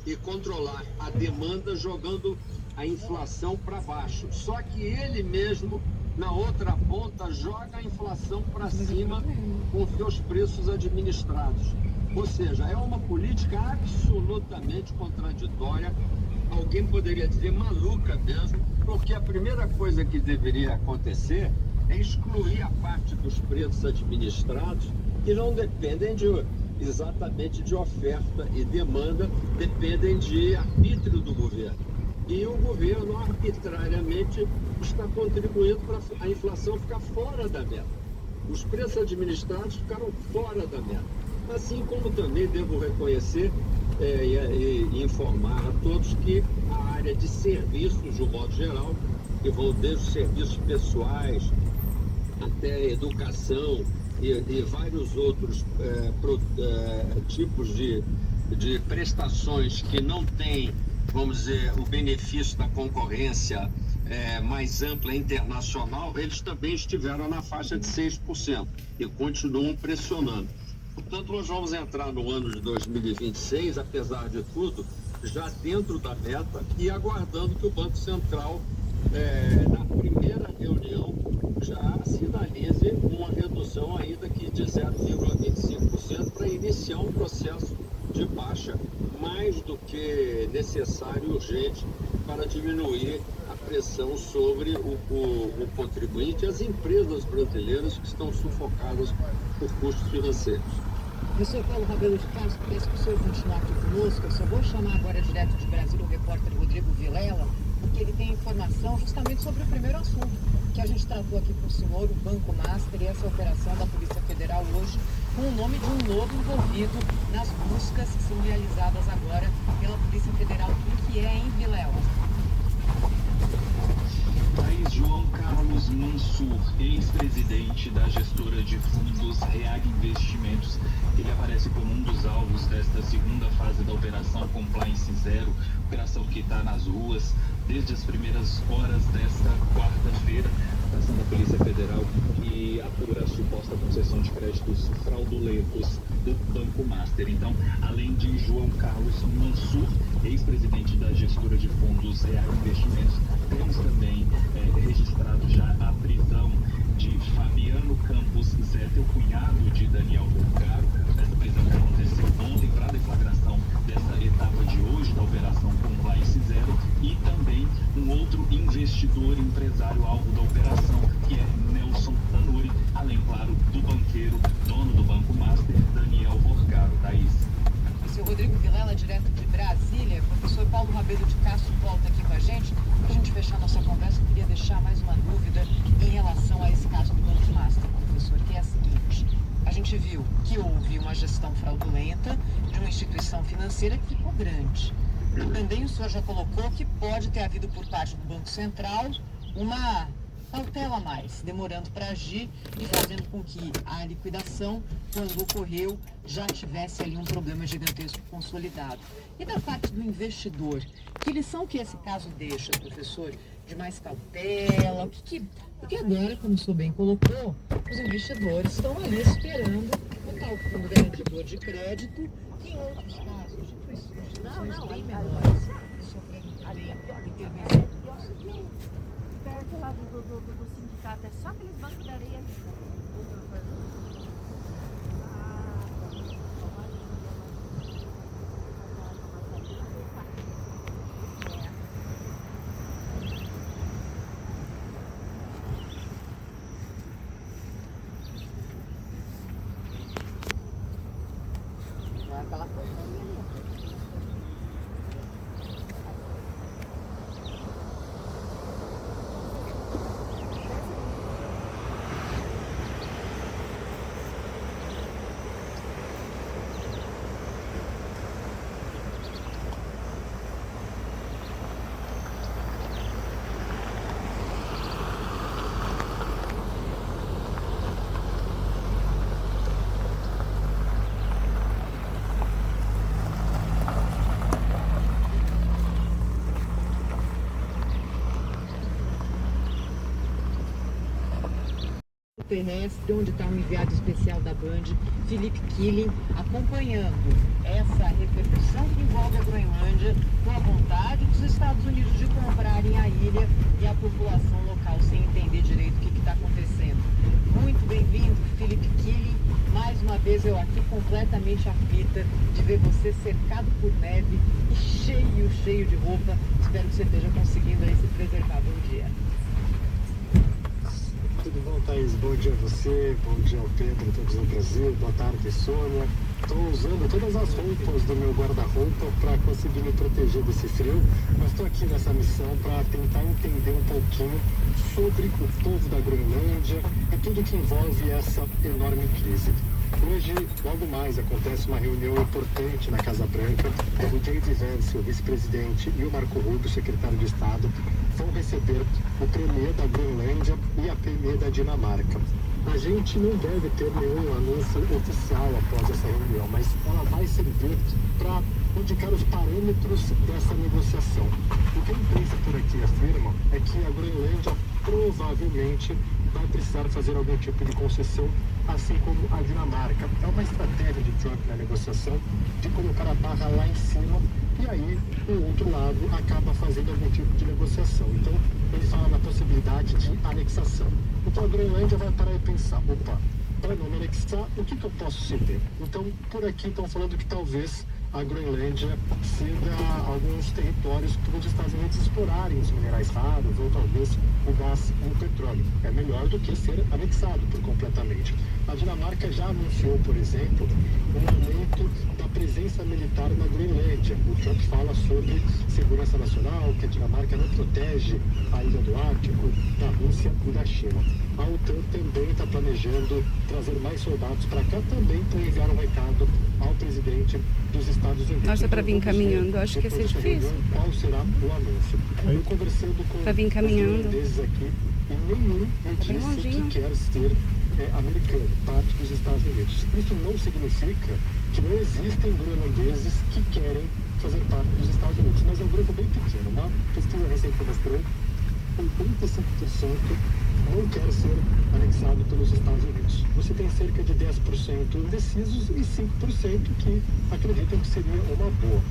e controlar a demanda jogando a inflação para baixo. Só que ele mesmo, na outra ponta, joga a inflação para cima com seus preços administrados. Ou seja, é uma política absolutamente contraditória. Alguém poderia dizer maluca mesmo, porque a primeira coisa que deveria acontecer é excluir a parte dos preços administrados que não dependem exatamente de oferta e demanda, dependem de arbítrio do governo. E o governo arbitrariamente está contribuindo para a inflação ficar fora da meta. Os preços administrados ficaram fora da meta. Assim como também devo reconhecer e informar a todos que a área de serviços, de um modo geral, que vão desde os serviços pessoais até educação e vários outros tipos de prestações que não têm, vamos dizer, o benefício da concorrência mais ampla internacional, eles também estiveram na faixa de 6% e continuam pressionando. Portanto, nós vamos entrar no ano de 2026, apesar de tudo, já dentro da meta e aguardando que o Banco Central, na primeira reunião, já sinalize uma redução ainda que de 0,25% para iniciar um processo de baixa mais do que necessário e urgente para diminuir a pressão sobre o contribuinte e as empresas brasileiras que estão sufocadas por custos financeiros. Professor Paulo Rabelo de Castro, peço que o senhor continuar aqui conosco. Eu só vou chamar agora direto de Brasília o repórter Rodrigo Vilela, porque ele tem informação justamente sobre o primeiro assunto que a gente tratou aqui com o senhor, o Banco Master, e essa operação da Polícia Federal hoje, com o nome de um novo envolvido nas buscas que são realizadas agora pela Polícia Federal. O que é, em Vilela? João Carlos Mansur, ex-presidente da gestora de fundos Reag Investimentos. Ele aparece como um dos alvos desta segunda fase da Operação Compliance Zero, operação que está nas ruas desde as primeiras horas desta quarta-feira. A ação da Polícia Federal que apura a suposta concessão de créditos fraudulentos do Banco Master. Então, além de João Carlos Mansur, ex-presidente da gestora de fundos Reag Investimentos, temos também registrado já a prisão de Fabiano Campos Zettel, cunhado de Daniel Volcaro. Essa prisão que aconteceu ontem para a deflagração dessa etapa de hoje da Operação Compliance Zero, e também um outro investidor empresário alvo da operação, que é Nelson Tanuri, além, claro, do banqueiro, dono do Banco Master, Daniel Volcaro. Thaís. Seu Rodrigo Vilela, direto de Brasília. Professor Paulo Rabelo de Castro volta aqui com a gente. Para a gente fechar nossa conversa, eu queria deixar mais uma dúvida em relação a esse caso do Banco Master, professor, que é a seguinte: a gente viu que houve uma gestão fraudulenta de uma instituição financeira que ficou grande. E também o senhor já colocou que pode ter havido por parte do Banco Central uma cautela a mais, demorando para agir e fazendo com que a liquidação, quando ocorreu, já tivesse ali um problema gigantesco consolidado. E da parte do investidor, que lição que esse caso deixa, professor, de mais cautela? Porque agora, como o senhor bem colocou, os investidores estão ali esperando o tal fundo garantidor de crédito, que em outros casos, de instituições bem menores, sofrendo também intervenção. Perto lá do sindicato, é só aqueles bancos de areia ali. Aquela coisa ali. Terrestre, onde está um enviado especial da Band, Felipe Killing, acompanhando essa repercussão que envolve a Groenlândia. Groenlândia, com a vontade dos Estados Unidos de comprarem a ilha e a população local sem entender direito o que está acontecendo. Muito bem-vindo, Philip Keeling. Mais uma vez eu aqui completamente aflita de ver você cercado por neve e cheio de roupa. Espero que você esteja conseguindo aí se preservar. Bom dia. Tudo bom, Thaís? Bom dia a você, bom dia ao Pedro, todos no Brasil, boa tarde, Sônia. Estou usando todas as roupas do meu guarda-roupa para conseguir me proteger desse frio, mas estou aqui nessa missão para tentar entender um pouquinho sobre o povo da Groenlândia e tudo que envolve essa enorme crise. Hoje, logo mais, acontece uma reunião importante na Casa Branca. O J.D. Vance, o vice-presidente, e o Marco Rubio, secretário de Estado, vão receber o premier da Groenlândia e a premier da Dinamarca. A gente não deve ter nenhum anúncio oficial após essa reunião, mas ela vai servir para indicar os parâmetros dessa negociação. O que a imprensa por aqui afirma é que a Groenlândia provavelmente vai precisar fazer algum tipo de concessão, assim como a Dinamarca. É uma estratégia de Trump na negociação de colocar a barra lá em cima e aí o outro lado acaba fazendo algum tipo de negociação. Então ele fala na possibilidade de anexação. Então a Groenlândia vai parar e pensar, opa, para não me anexar, o que eu posso ceder? Então por aqui estão falando que talvez a Groenlândia ceda alguns territórios para os Estados Unidos explorarem os minerais raros ou talvez o gás e o petróleo. É melhor do que ser anexado por completamente. A Dinamarca já anunciou, por exemplo, um aumento da presença militar na Groenlândia. O Trump fala sobre segurança nacional, que a Dinamarca não protege a ilha do Ártico da Rússia e da China. A OTAN também está planejando trazer mais soldados para cá, também para enviar um recado ao presidente dos Estados Unidos. Nossa, para vir caminhando, acho que ia ser difícil. Qual será o anúncio? Eu conversando com para vir caminhando desses aqui, e nenhum me disse que quer ser americano, parte dos Estados Unidos. Isso não significa que não existem groenlandeses que querem fazer parte dos Estados Unidos, mas é um grupo bem pequeno. Uma pesquisa recente mostrou que 85% não quer ser anexado pelos Estados Unidos. Você tem cerca de 10% indecisos e 5% que acreditam que seria uma boa.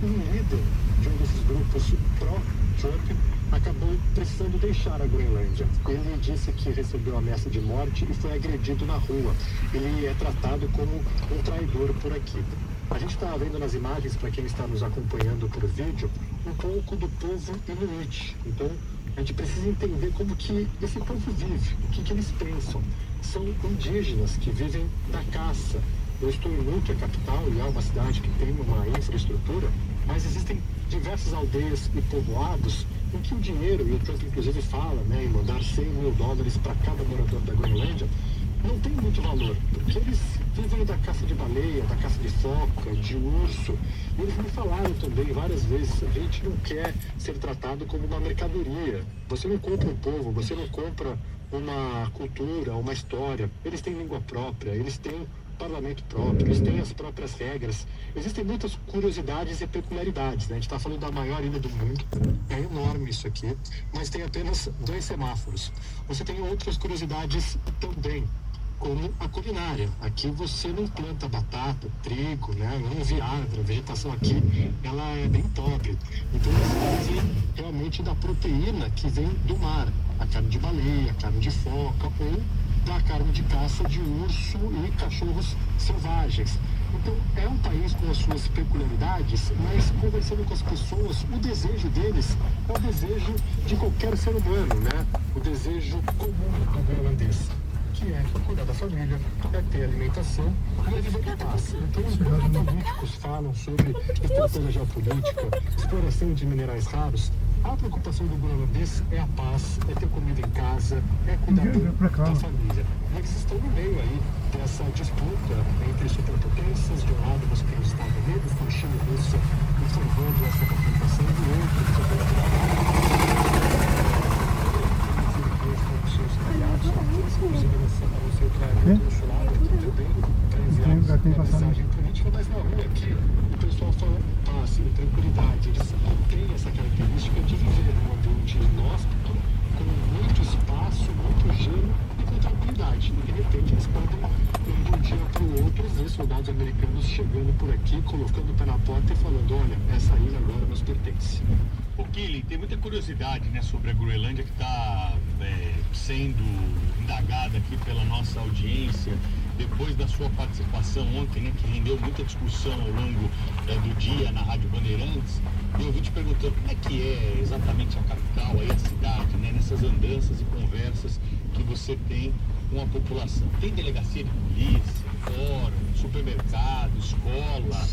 Um líder de um desses grupos pró-Trump acabou precisando deixar a Groenlândia. Ele disse que recebeu ameaça de morte e foi agredido na rua. Ele é tratado como um traidor por aqui. A gente está vendo nas imagens, para quem está nos acompanhando por vídeo, um pouco do povo inuit. Então, a gente precisa entender como que esse povo vive, o que eles pensam. São indígenas que vivem da caça. Eu estou em Nuuk, a capital, e é uma cidade que tem uma infraestrutura, mas existem diversas aldeias e povoados em que o dinheiro, e o Trump inclusive fala, em mandar $100 mil para cada morador da Groenlândia, não tem muito valor, porque eles vivem da caça de baleia, da caça de foca, de urso. E eles me falaram também várias vezes, a gente não quer ser tratado como uma mercadoria. Você não compra um povo, você não compra uma cultura, uma história. Eles têm língua própria, eles têm parlamento próprio, eles têm as próprias regras. Existem muitas curiosidades e peculiaridades, A gente está falando da maior ilha do mundo, é enorme isso aqui, mas tem apenas 2 semáforos. Você tem outras curiosidades também, como a culinária. Aqui você não planta batata, trigo, não viagra. A vegetação aqui, ela é bem pobre. Então eles vivem realmente da proteína que vem do mar. A carne de baleia, a carne de foca ou da carne de caça de urso e cachorros selvagens. Então é um país com as suas peculiaridades, mas conversando com as pessoas, o desejo deles é o desejo de qualquer ser humano, O desejo comum do groenlandês, que é cuidar da família, é ter alimentação e é viver em paz. Então, enquanto os políticos falam sobre estratégia geopolítica, exploração de minerais raros, a preocupação do groenlandês é a paz, é ter comida em casa, é cuidar da família. E eles estão no meio aí dessa disputa entre superpotências. De um lado você tem os Estados Unidos, com China e Rússia observando essa confrontação, do outro você tem seus aliados, inclusive no seu consulado aqui também, para enviar uma mensagem política, mas na rua aqui o pessoal fala paz e tranquilidade. Eles têm essa característica de viver num ambiente inóspito, com muito espaço, muito gelo e com tranquilidade. E de repente eles podem, de um dia para o outro, ver soldados americanos chegando por aqui, colocando o pé na porta e falando, olha, essa ilha agora Bandeirantes. O Kili, tem muita curiosidade, né, sobre a Groenlândia que está sendo indagada aqui pela nossa audiência depois da sua participação ontem, né, que rendeu muita discussão ao longo do dia na Rádio Bandeirantes. E eu vim te perguntando como é que é exatamente a capital, aí a cidade, né, nessas andanças e conversas que você tem com a população. Tem delegacia de polícia, fórum, supermercado, escola.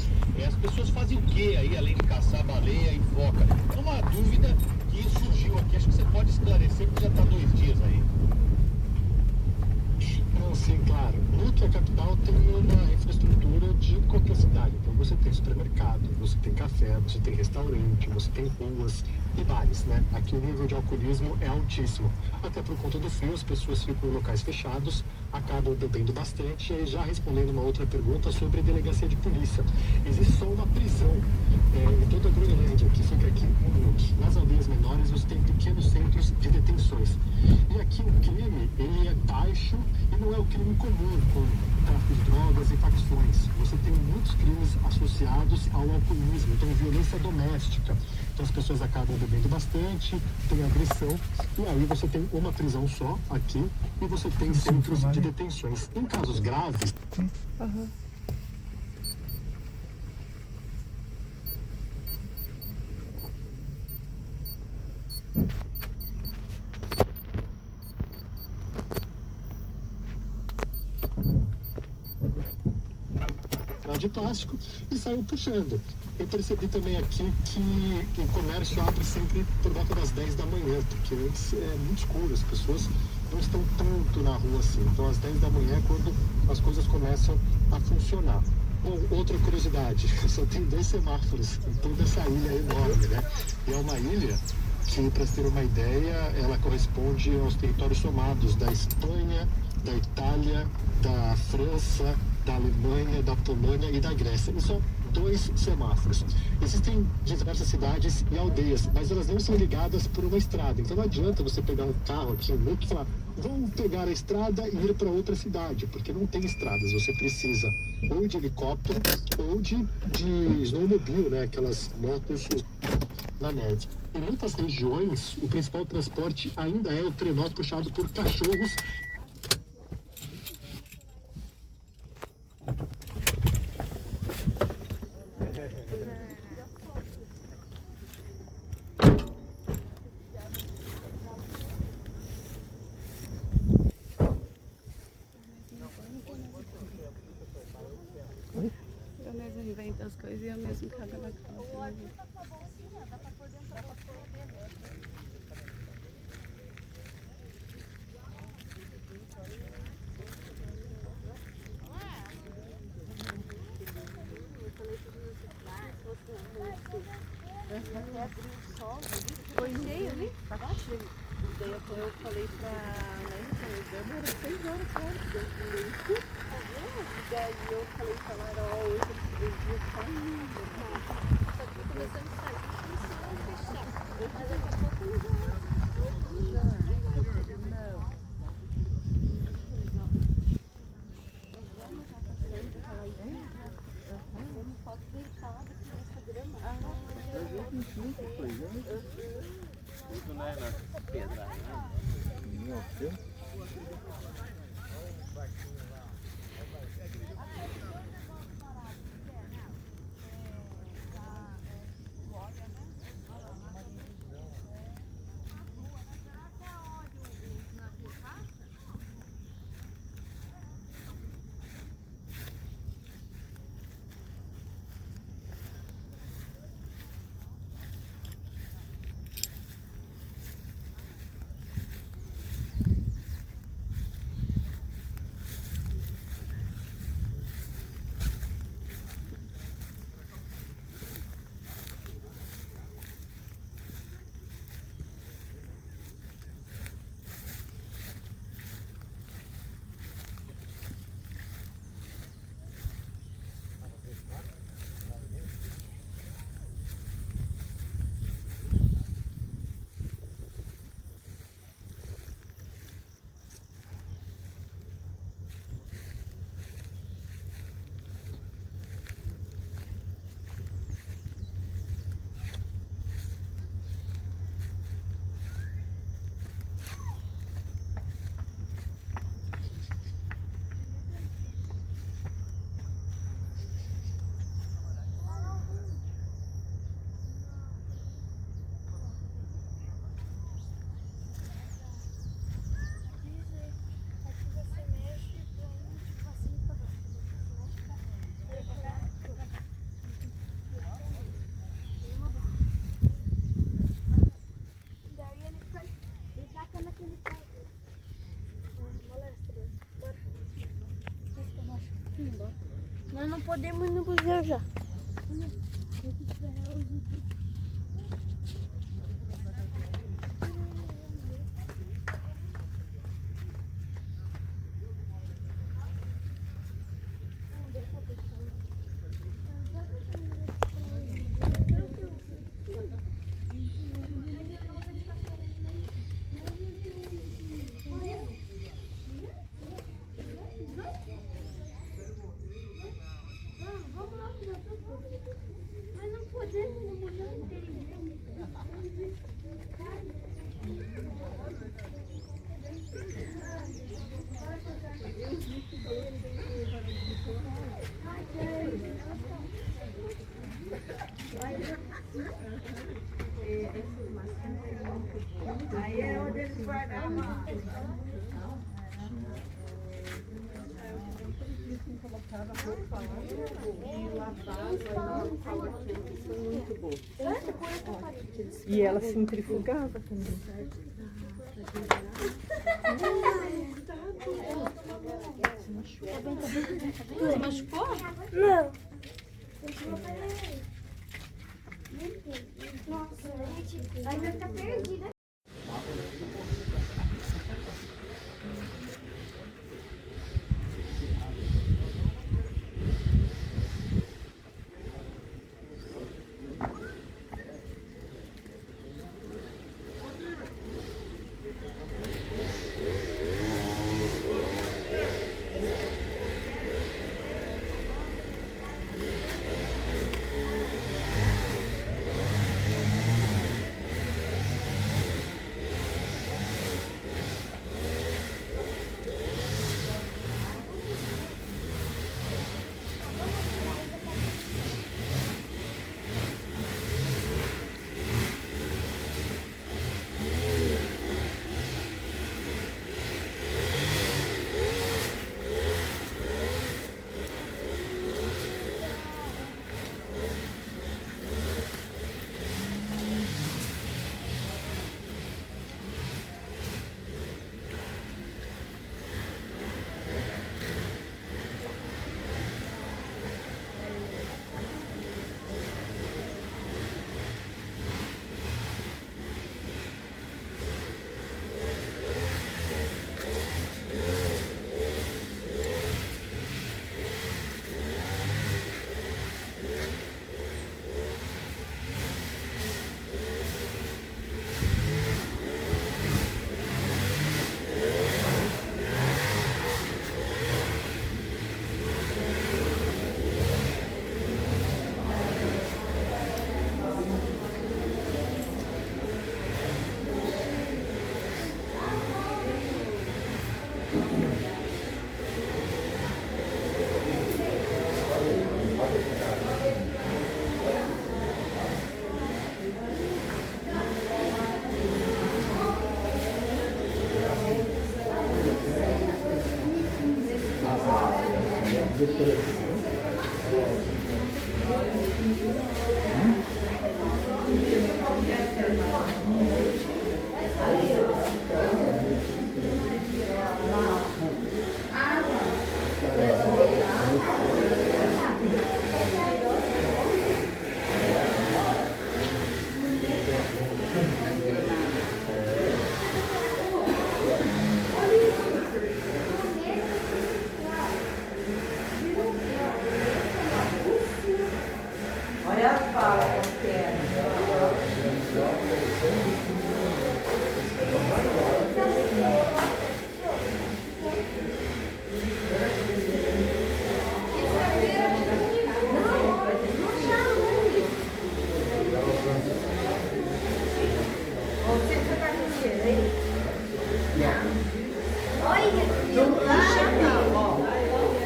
As pessoas fazem o que aí, além de caçar baleia e foca? É uma dúvida que surgiu aqui, acho que você pode esclarecer, porque já está 2 dias aí. Não, sim, claro. Nuuk, a capital, tem uma infraestrutura de qualquer cidade. Então você tem supermercado, você tem café, você tem restaurante, você tem ruas e bares, né? Aqui o nível de alcoolismo é altíssimo. Até por conta do frio, as pessoas ficam em locais fechados, acabam bebendo bastante. E aí, já respondendo uma outra pergunta sobre a delegacia de polícia. Existe só uma prisão em toda a Groenlândia, que fica aqui em Nuuk. Nas aldeias menores, você tem pequenos centros de detenções. E aqui o crime, ele é baixo e não é o crime comum, com tráfico de drogas e facções. Você tem muitos crimes associados ao alcoolismo, então violência doméstica. Então as pessoas acabam bebendo bastante, tem agressão, e aí você tem uma prisão só aqui e você tem centros de detenções. Em casos graves... de plástico e saiu puxando. Eu percebi também aqui que o comércio abre sempre por volta das 10 da manhã, porque antes é muito escuro, as pessoas não estão tanto na rua assim. Então às 10 da manhã é quando as coisas começam a funcionar. Bom, outra curiosidade, só tem 2 semáforos em toda essa ilha enorme, né? E é uma ilha que, para ter uma ideia, ela corresponde aos territórios somados da Espanha, da Itália, da França, da Alemanha, da Polônia e da Grécia. E são 2 semáforos. Existem diversas cidades e aldeias, mas elas não são ligadas por uma estrada. Então não adianta você pegar um carro aqui em Nuuk e falar, vamos pegar a estrada e ir para outra cidade, porque não tem estradas. Você precisa ou de helicóptero ou de snowmobile, né? Aquelas motos na neve. Em muitas regiões, o principal transporte ainda é o trenó puxado por cachorros. Eu mesmo invento as coisas e eu mesmo cago na calça. Foi cheio, né? Daí eu falei pra Ana, era 6 horas, claro, e daí eu falei pra ela, ó, hoje eu dia saindo. Só que começando a sair, começando a fechar. Mas daqui a pouco não vai. Tudo, né, na pedra, né? podemos ir no museu já. Mas não podemos no museu inteiro. Aí é onde eles guardavam. Colocava roupa e lavava foi muito bom. E ela centrifugava também. Você machucou? Não. Nossa, gente, aí vai ficar perdida.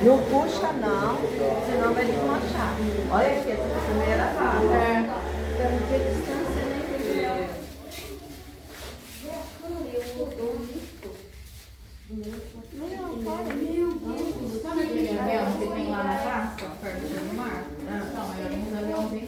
Não puxa não, senão vai desmanchar. Olha aqui, essa primeira vaga. Para não ter distância, né? Sabe aquele avião que tem lá na praça, perto do mar? Não, é um avião bem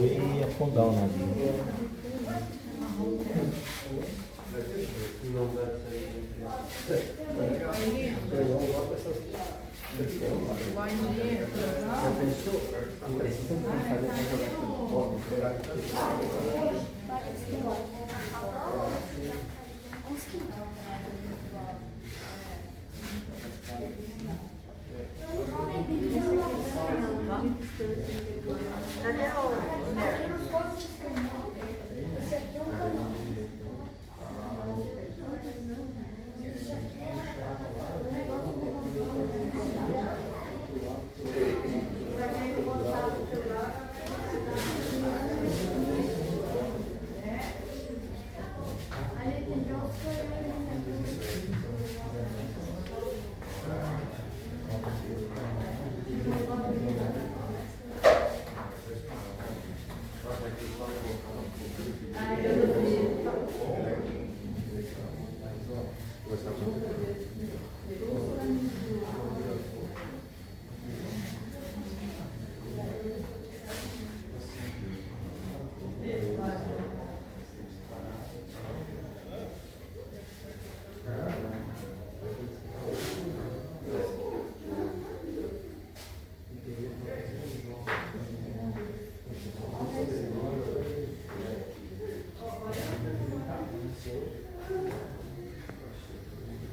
E afundar o navio.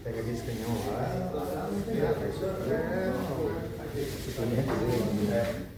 Pega aquele canhão lá, suplemento dele.